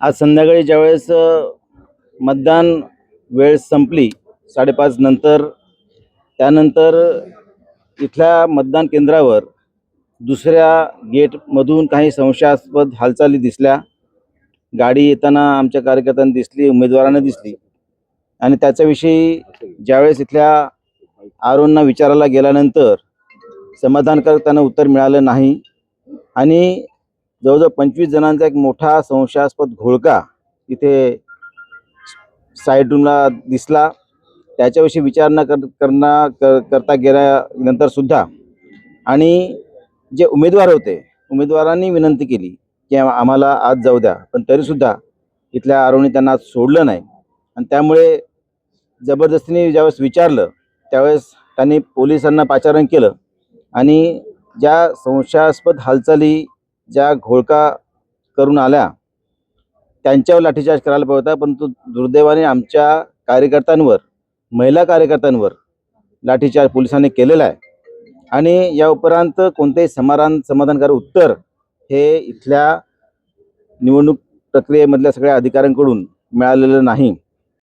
आज संध्याकाळी ज्यावेळेस मतदान वेळ संपली 5:30 नंतर, त्यानंतर इथल्या मतदान केंद्रावर दुसऱ्या गेटमधून काही संशयास्पद हालचाली दिसल्या. गाडी येताना आमच्या कार्यकर्त्यांना दिसली, उमेदवारांना दिसली आणि त्याच्याविषयी ज्यावेळेस इथल्या आरोंना विचारायला गेल्यानंतर समाधानकारक त्यांना उत्तर मिळालं नाही आणि जवळजवळ 25 जणांचा एक मोठा संशयास्पद घोळका इथे साईड रूमला दिसला. त्याच्याविषयी विचारणा करता गेल्यानंतर सुद्धा आणि जे उमेदवार होते, उमेदवारांनी विनंती केली की आम्हाला आज जाऊ द्या, पण तरीसुद्धा इथल्या आरोने त्यांना आज सोडलं नाही आणि त्यामुळे जबरदस्तीने ज्यावेळेस विचारलं त्यावेळेस त्यांनी पोलिसांना पाचारण केलं आणि ज्या संशयास्पद हालचाली ज्या घोळका करून आल्या त्यांच्यावर लाठीचार्ज करायला पाहिजे होता, परंतु दुर्दैवाने आमच्या कार्यकर्त्यांवर, महिला कार्यकर्त्यांवर लाठीचार्ज पोलिसांनी केलेला आहे आणि या उपरांत कोणतेही समाधानकारक उत्तर हे इथल्या निवडणूक प्रक्रियेमधल्या सगळ्या अधिकाऱ्यांकडून मिळालेलं नाही.